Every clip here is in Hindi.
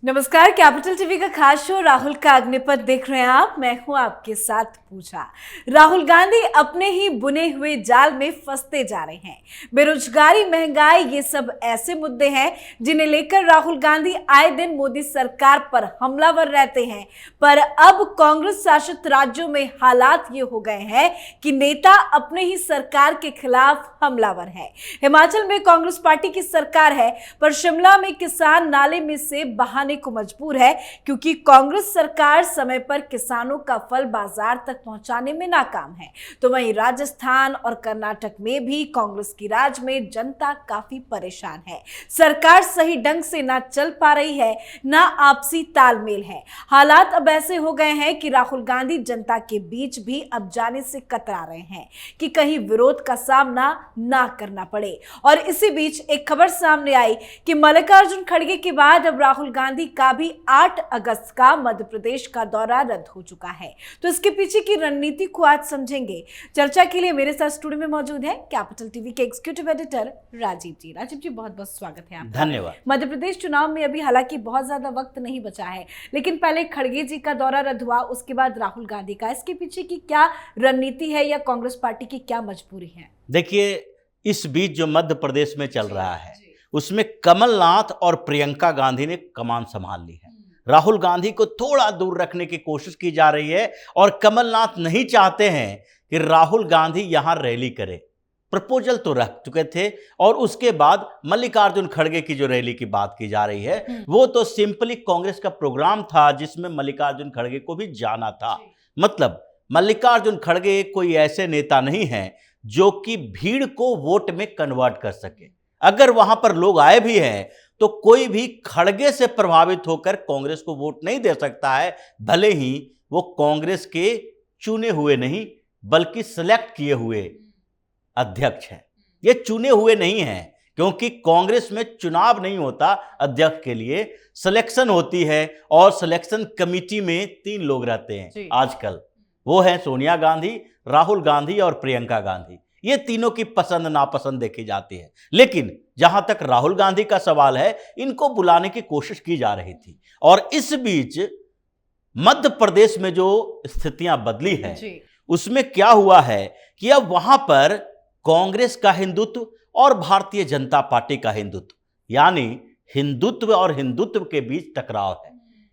नमस्कार। कैपिटल टीवी का खास शो राहुल का अग्निपथ देख रहे हैं आप। मैं हूं आपके साथ पूजा। राहुल गांधी अपने ही बुने हुए जाल में फंसते जा रहे हैं। बेरोजगारी, महंगाई, ये सब ऐसे मुद्दे हैं जिन्हें लेकर राहुल गांधी आए दिन मोदी सरकार पर हमलावर रहते हैं। पर अब कांग्रेस शासित राज्यों में हालात ये हो गए हैं कि नेता अपने ही सरकार के खिलाफ हमलावर है। हिमाचल में कांग्रेस पार्टी की सरकार है, पर शिमला में किसान नाले में से बहाने को मजबूर है क्योंकि कांग्रेस सरकार समय पर किसानों का फल बाजार तक पहुंचाने में नाकाम है। तो वहीं राजस्थान और कर्नाटक में भी कांग्रेस की राज में जनता काफी परेशान है। सरकार सही ढंग से ना चल पा रही है, ना आपसी तालमेल है। हालात अब ऐसे हो गए हैं कि राहुल गांधी जनता के बीच भी अब जाने से कतरा रहे हैं कि कहीं विरोध का सामना ना करना पड़े। और इसी बीच एक खबर सामने आई कि मल्लिकार्जुन खड़गे के बाद अब राहुल गांधी का भी 8 अगस्त का मध्य प्रदेश का दौरा रद्द हो चुका है। तो इसके पीछे की रणनीति को आज समझेंगे। चर्चा के लिए मेरे साथ स्टूडियो में मौजूद है कैपिटल टीवी के एग्जीक्यूटिव एडिटर राजीव जी। राजीव जी, बहुत बहुत स्वागत है आपका। धन्यवाद। मध्य प्रदेश चुनाव में अभी हालांकि बहुत ज्यादा वक्त नहीं बचा है, लेकिन पहले खड़गे जी का दौरा रद्द हुआ, उसके बाद राहुल गांधी का। इसके पीछे की क्या रणनीति है या कांग्रेस पार्टी की क्या मजबूरी है? देखिए, इस बीच जो मध्य प्रदेश में चल रहा है उसमें कमलनाथ और प्रियंका गांधी ने कमान संभाल ली है। राहुल गांधी को थोड़ा दूर रखने की कोशिश की जा रही है और कमलनाथ नहीं चाहते हैं कि राहुल गांधी यहां रैली करे। प्रपोजल तो रख चुके थे और उसके बाद मल्लिकार्जुन खड़गे की जो रैली की बात की जा रही है वो तो सिंपली कांग्रेस का प्रोग्राम था जिसमें मल्लिकार्जुन खड़गे को भी जाना था। मतलब मल्लिकार्जुन खड़गे कोई ऐसे नेता नहीं है जो कि भीड़ को वोट में कन्वर्ट कर सके। अगर वहां पर लोग आए भी हैं तो कोई भी खड़गे से प्रभावित होकर कांग्रेस को वोट नहीं दे सकता है, भले ही वो कांग्रेस के चुने हुए नहीं बल्कि सिलेक्ट किए हुए अध्यक्ष हैं। ये चुने हुए नहीं हैं क्योंकि कांग्रेस में चुनाव नहीं होता अध्यक्ष के लिए, सिलेक्शन होती है और सिलेक्शन कमेटी में 3 लोग रहते हैं आजकल। वो है सोनिया गांधी, राहुल गांधी और प्रियंका गांधी। ये तीनों की पसंद नापसंद देखी जाती है। लेकिन जहां तक राहुल गांधी का सवाल है, इनको बुलाने की कोशिश की जा रही थी और इस बीच मध्य प्रदेश में जो स्थितियां बदली है उसमें क्या हुआ है कि अब वहां पर कांग्रेस का हिंदुत्व और भारतीय जनता पार्टी का हिंदुत्व, यानी हिंदुत्व और हिंदुत्व के बीच टकराव है।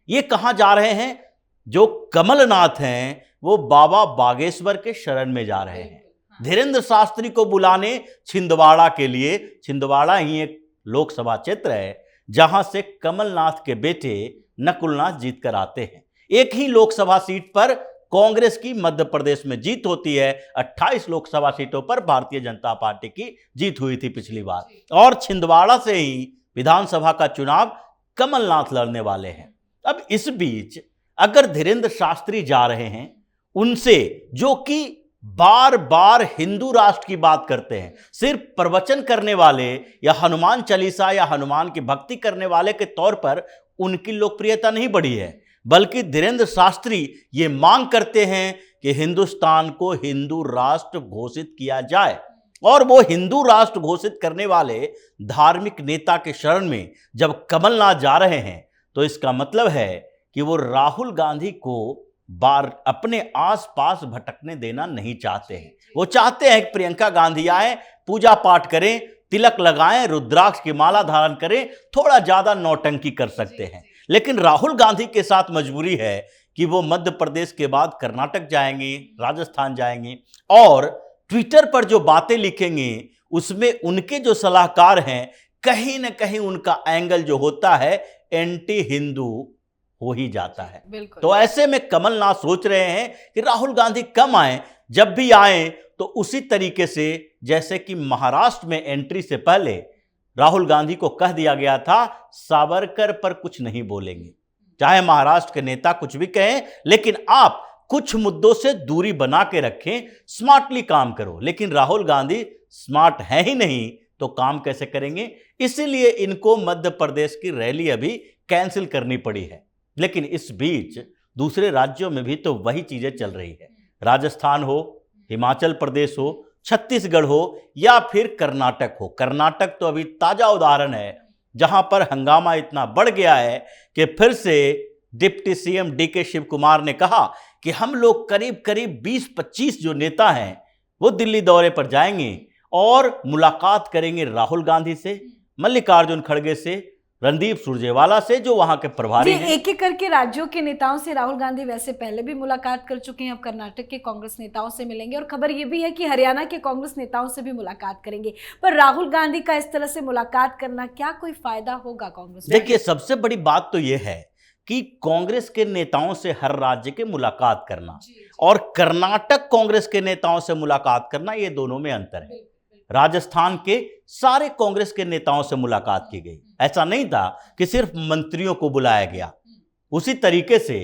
ये कहां जा रहे हैं? जो कमलनाथ हैं वो बाबा बागेश्वर के शरण में जा रहे हैं। धीरेन्द्र शास्त्री को बुलाने छिंदवाड़ा के लिए। छिंदवाड़ा ही एक लोकसभा क्षेत्र है जहां से कमलनाथ के बेटे नकुलनाथ जीत कर आते हैं। एक ही लोकसभा सीट पर कांग्रेस की मध्य प्रदेश में जीत होती है। 28 लोकसभा सीटों पर भारतीय जनता पार्टी की जीत हुई थी पिछली बार, और छिंदवाड़ा से ही विधानसभा का चुनाव कमलनाथ लड़ने वाले हैं। अब इस बीच अगर धीरेन्द्र शास्त्री जा रहे हैं उनसे, जो कि बार बार हिंदू राष्ट्र की बात करते हैं, सिर्फ प्रवचन करने वाले या हनुमान चालीसा या हनुमान की भक्ति करने वाले के तौर पर उनकी लोकप्रियता नहीं बढ़ी है, बल्कि धीरेन्द्र शास्त्री ये मांग करते हैं कि हिंदुस्तान को हिंदू राष्ट्र घोषित किया जाए। और वो हिंदू राष्ट्र घोषित करने वाले धार्मिक नेता के शरण में जब कमलनाथ जा रहे हैं तो इसका मतलब है कि वो राहुल गांधी को बार अपने आसपास भटकने देना नहीं चाहते हैं। वो चाहते हैं कि प्रियंका गांधी आए, पूजा पाठ करें, तिलक लगाएं, रुद्राक्ष की माला धारण करें, थोड़ा ज्यादा नौटंकी कर सकते हैं। लेकिन राहुल गांधी के साथ मजबूरी है कि वो मध्य प्रदेश के बाद कर्नाटक जाएंगे, राजस्थान जाएंगे और ट्विटर पर जो बातें लिखेंगे उसमें उनके जो सलाहकार हैं, कहीं ना कहीं उनका एंगल जो होता है एंटी हिंदू हो ही जाता है। तो ऐसे में कमलनाथ सोच रहे हैं कि राहुल गांधी कम आए, जब भी आए तो उसी तरीके से जैसे कि महाराष्ट्र में एंट्री से पहले राहुल गांधी को कह दिया गया था सावरकर पर कुछ नहीं बोलेंगे। चाहे महाराष्ट्र के नेता कुछ भी कहें, लेकिन आप कुछ मुद्दों से दूरी बना के रखें, स्मार्टली काम करो। लेकिन राहुल गांधी स्मार्ट है ही नहीं तो काम कैसे करेंगे? इसीलिए इनको मध्य प्रदेश की रैली अभी कैंसिल करनी पड़ी है। लेकिन इस बीच दूसरे राज्यों में भी तो वही चीजें चल रही है। राजस्थान हो, हिमाचल प्रदेश हो, छत्तीसगढ़ हो या फिर कर्नाटक हो। कर्नाटक तो अभी ताजा उदाहरण है जहां पर हंगामा इतना बढ़ गया है कि फिर से deputy CM DK Shivakumar ने कहा कि हम लोग करीब करीब 20-25 जो नेता हैं वो दिल्ली दौरे पर जाएंगे और मुलाकात करेंगे राहुल गांधी से, मल्लिकार्जुन खड़गे से, रणदीप सुरजेवाला से जो वहां के प्रभारी हैं। एक एक करके राज्यों के नेताओं से राहुल गांधी वैसे पहले भी मुलाकात कर चुके हैं, अब कर्नाटक के कांग्रेस नेताओं से मिलेंगे और खबर यह भी है कि हरियाणा के कांग्रेस नेताओं से भी मुलाकात करेंगे। पर राहुल गांधी का इस तरह से मुलाकात करना क्या कोई फायदा होगा कांग्रेस? देखिए, सबसे बड़ी बात तो यह है कि कांग्रेस के नेताओं से हर राज्य के मुलाकात करना और कर्नाटक कांग्रेस के नेताओं से मुलाकात करना, ये दोनों में अंतर है। राजस्थान के सारे कांग्रेस के नेताओं से मुलाकात की गई, ऐसा नहीं था कि सिर्फ मंत्रियों को बुलाया गया। उसी तरीके से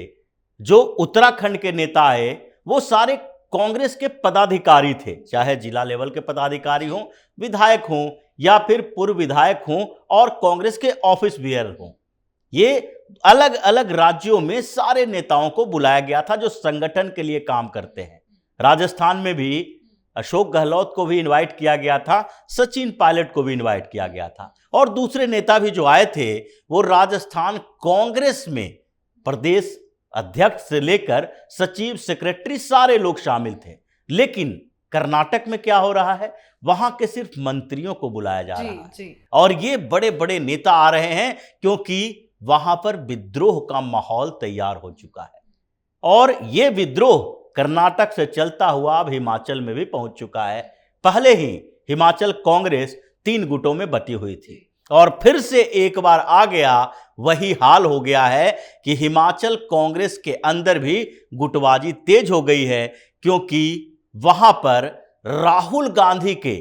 जो उत्तराखंड के नेता आए वो सारे कांग्रेस के पदाधिकारी थे, चाहे जिला लेवल के पदाधिकारी हों, विधायक हों या फिर पूर्व विधायक हों और कांग्रेस के ऑफिस बियर हों। ये अलग अलग राज्यों में सारे नेताओं को बुलाया गया था जो संगठन के लिए काम करते हैं। राजस्थान में भी अशोक गहलोत को भी इनवाइट किया गया था, सचिन पायलट को भी इनवाइट किया गया था और दूसरे नेता भी जो आए थे वो राजस्थान कांग्रेस में प्रदेश अध्यक्ष से लेकर सचिव, सेक्रेटरी सारे लोग शामिल थे। लेकिन कर्नाटक में क्या हो रहा है, वहां के सिर्फ मंत्रियों को बुलाया जा रहा है और ये बड़े बड़े नेता आ रहे हैं क्योंकि वहां पर विद्रोह का माहौल तैयार हो चुका है और ये विद्रोह कर्नाटक से चलता हुआ अब हिमाचल में भी पहुंच चुका है। पहले ही हिमाचल कांग्रेस 3 गुटों में बटी हुई थी और फिर से एक बार आ गया, वही हाल हो गया है कि हिमाचल कांग्रेस के अंदर भी गुटबाजी तेज हो गई है क्योंकि वहां पर राहुल गांधी के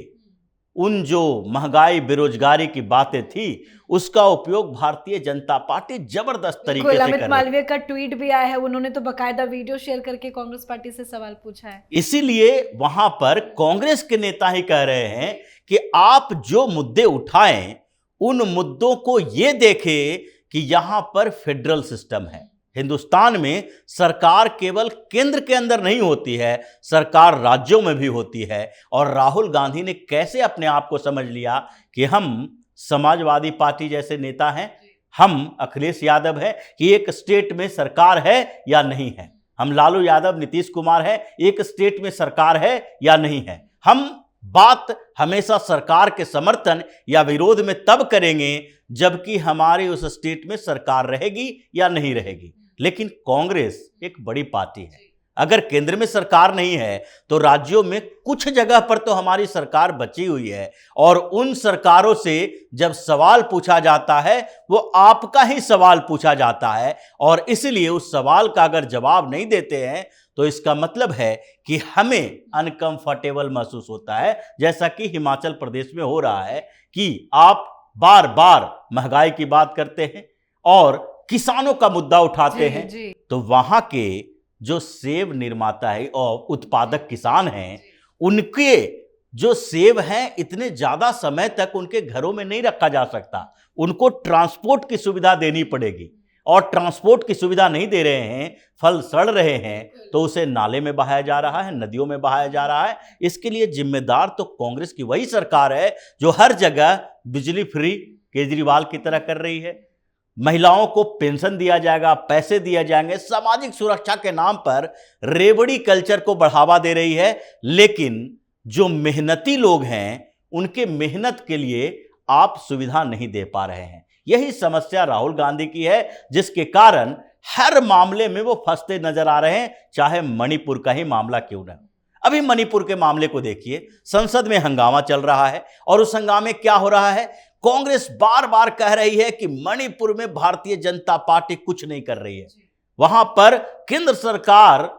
उन जो महंगाई बेरोजगारी की बातें थी उसका उपयोग भारतीय जनता पार्टी जबरदस्त तरीके से कर रही है। मालवीय का ट्वीट भी आया है, उन्होंने तो बकायदा वीडियो शेयर करके कांग्रेस पार्टी से सवाल पूछा है। इसीलिए वहां पर कांग्रेस के नेता ही कह रहे हैं कि आप जो मुद्दे उठाएं उन मुद्दों को ये देखें कि यहां पर फेडरल सिस्टम है। हिंदुस्तान में सरकार केवल केंद्र के अंदर नहीं होती है, सरकार राज्यों में भी होती है और राहुल गांधी ने कैसे अपने आप को समझ लिया कि हम समाजवादी पार्टी जैसे नेता हैं, हम अखिलेश यादव है कि एक स्टेट में सरकार है या नहीं है, हम लालू यादव, नीतीश कुमार है, एक स्टेट में सरकार है या नहीं है। हम बात हमेशा सरकार के समर्थन या विरोध में तब करेंगे जबकि हमारी उस स्टेट में सरकार रहेगी या नहीं रहेगी। लेकिन कांग्रेस एक बड़ी पार्टी है, अगर केंद्र में सरकार नहीं है तो राज्यों में कुछ जगह पर तो हमारी सरकार बची हुई है और उन सरकारों से जब सवाल पूछा जाता है वो आपका ही सवाल पूछा जाता है और इसलिए उस सवाल का अगर जवाब नहीं देते हैं तो इसका मतलब है कि हमें अनकंफर्टेबल महसूस होता है, जैसा कि हिमाचल प्रदेश में हो रहा है कि आप बार बार महंगाई की बात करते हैं और किसानों का मुद्दा उठाते हैं। तो वहां के जो सेब निर्माता है और उत्पादक किसान हैं, उनके जो सेब हैं इतने ज्यादा समय तक उनके घरों में नहीं रखा जा सकता, उनको ट्रांसपोर्ट की सुविधा देनी पड़ेगी और ट्रांसपोर्ट की सुविधा नहीं दे रहे हैं, फल सड़ रहे हैं तो उसे नाले में बहाया जा रहा है, नदियों में बहाया जा रहा है। इसके लिए जिम्मेदार तो कांग्रेस की वही सरकार है जो हर जगह बिजली फ्री केजरीवाल की तरह कर रही है, महिलाओं को पेंशन दिया जाएगा, पैसे दिए जाएंगे, सामाजिक सुरक्षा के नाम पर रेवड़ी कल्चर को बढ़ावा दे रही है। लेकिन जो मेहनती लोग हैं उनके मेहनत के लिए आप सुविधा नहीं दे पा रहे हैं। यही समस्या राहुल गांधी की है जिसके कारण हर मामले में वो फंसते नजर आ रहे हैं, चाहे मणिपुर का ही मामला क्यों न। अभी मणिपुर के मामले को देखिए, संसद में हंगामा चल रहा है और उस हंगामे क्या हो रहा है, कांग्रेस बार बार कह रही है कि मणिपुर में भारतीय जनता पार्टी कुछ नहीं कर रही है, वहां पर केंद्र सरकार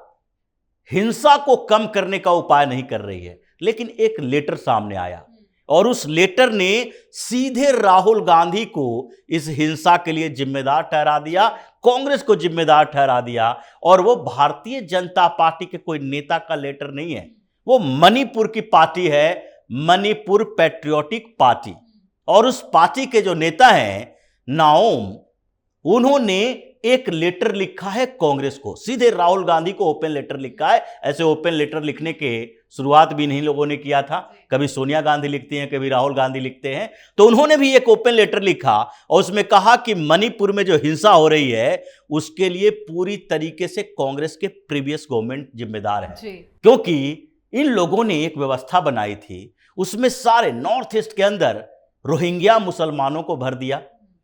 हिंसा को कम करने का उपाय नहीं कर रही है। लेकिन एक लेटर सामने आया और उस लेटर ने सीधे राहुल गांधी को इस हिंसा के लिए जिम्मेदार ठहरा दिया, कांग्रेस को जिम्मेदार ठहरा दिया और वो भारतीय जनता पार्टी के कोई नेता का लेटर नहीं है, वो मणिपुर की पार्टी है, मणिपुर पैट्रियोटिक पार्टी। और उस पार्टी के जो नेता हैं नाओम, उन्होंने एक लेटर लिखा है कांग्रेस को, सीधे राहुल गांधी को ओपन लेटर लिखा है। ऐसे ओपन लेटर लिखने के शुरुआत भी इन्हीं लोगों ने किया था। कभी सोनिया गांधी लिखती हैं, कभी राहुल गांधी लिखते हैं। तो उन्होंने भी एक ओपन लेटर लिखा और उसमें कहा कि मणिपुर में जो हिंसा हो रही है उसके लिए पूरी तरीके से कांग्रेस के प्रीवियस गवर्नमेंट जिम्मेदार है, क्योंकि इन लोगों ने एक व्यवस्था बनाई थी, उसमें सारे नॉर्थ ईस्ट के अंदर रोहिंग्या मुसलमानों को भर दिया।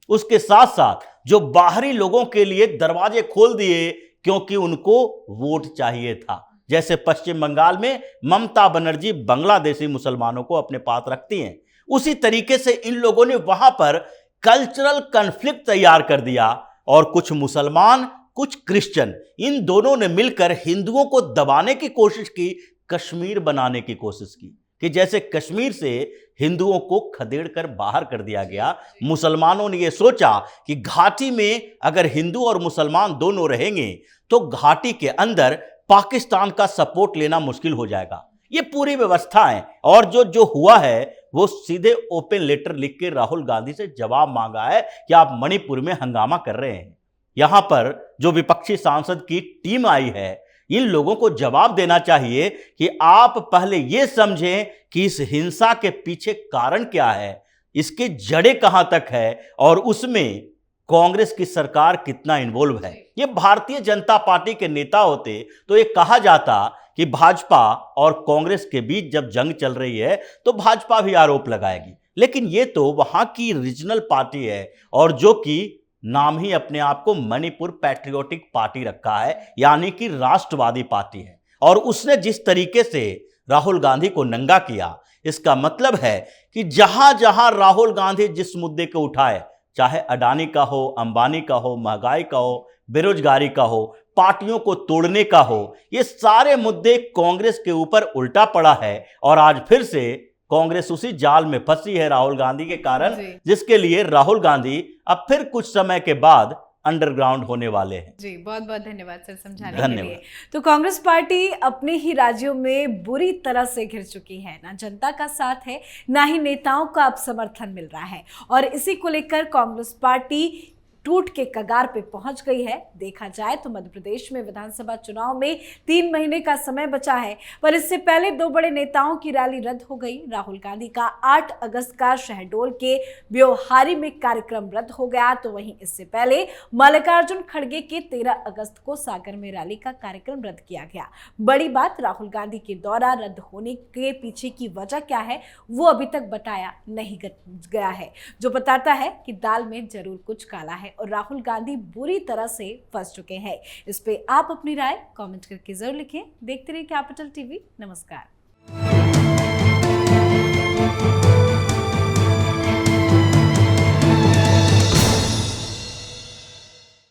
उसके साथ साथ जो बाहरी लोगों के लिए दरवाजे खोल दिए, क्योंकि उनको वोट चाहिए था। जैसे पश्चिम बंगाल में ममता बनर्जी बांग्लादेशी मुसलमानों को अपने पास रखती हैं, उसी तरीके से इन लोगों ने वहां पर कल्चरल कन्फ्लिक्ट तैयार कर दिया और कुछ मुसलमान कुछ क्रिश्चियन इन दोनों ने मिलकर हिंदुओं को दबाने की कोशिश की, कश्मीर बनाने की कोशिश की कि जैसे कश्मीर से हिंदुओं को खदेड़ कर बाहर कर दिया गया। मुसलमानों ने यह सोचा कि घाटी में अगर हिंदू और मुसलमान दोनों रहेंगे तो घाटी के अंदर पाकिस्तान का सपोर्ट लेना मुश्किल हो जाएगा। ये पूरी व्यवस्था है और जो हुआ है वो सीधे ओपन लेटर लिख के राहुल गांधी से जवाब मांगा है कि आप मणिपुर में हंगामा कर रहे हैं। यहां पर जो विपक्षी सांसद की टीम आई है, इन लोगों को जवाब देना चाहिए कि आप पहले यह समझें कि इस हिंसा के पीछे कारण क्या है, इसकी जड़ें कहां तक है और उसमें कांग्रेस की सरकार कितना इन्वॉल्व है। ये भारतीय जनता पार्टी के नेता होते तो ये कहा जाता कि भाजपा और कांग्रेस के बीच जब जंग चल रही है तो भाजपा भी आरोप लगाएगी, लेकिन ये तो वहां की रीजनल पार्टी है और जो कि नाम ही अपने आप को मणिपुर पैट्रियोटिक पार्टी रखा है, यानी कि राष्ट्रवादी पार्टी है। और उसने जिस तरीके से राहुल गांधी को नंगा किया, इसका मतलब है कि जहां जहां राहुल गांधी जिस मुद्दे को उठाए, चाहे अडानी का हो, अंबानी का हो, महंगाई का हो, बेरोजगारी का हो, पार्टियों को तोड़ने का हो, ये सारे मुद्दे कांग्रेस के ऊपर उल्टा पड़ा है और आज फिर से कांग्रेस उसी जाल में फंसी है राहुल गांधी के कारण, जिसके लिए राहुल गांधी अब फिर कुछ समय के बाद अंडरग्राउंड होने वाले हैं। जी, बहुत बहुत धन्यवाद सर समझाने के लिए। तो कांग्रेस पार्टी अपने ही राज्यों में बुरी तरह से घिर चुकी है, ना जनता का साथ है, ना ही नेताओं का अब समर्थन मिल रहा है और इसी को लेकर कांग्रेस पार्टी टूट के कगार पे पहुंच गई है। देखा जाए तो मध्य प्रदेश में विधानसभा चुनाव में 3 महीने का समय बचा है, पर इससे पहले 2 बड़े नेताओं की रैली रद्द हो गई। राहुल गांधी का 8 अगस्त का शहडोल के ब्योहारी में कार्यक्रम रद्द हो गया, तो वहीं इससे पहले मल्लिकार्जुन खड़गे के 13 अगस्त को सागर में रैली का कार्यक्रम रद्द किया गया। बड़ी बात, राहुल गांधी के दौरा रद्द होने के पीछे की वजह क्या है वो अभी तक बताया नहीं गया है, जो बताता है कि दाल में जरूर कुछ काला है और राहुल गांधी बुरी तरह से फंस चुके हैं। इस पे आप अपनी राय कमेंट करके जरूर लिखें। देखते रहिए कैपिटल टीवी। नमस्कार।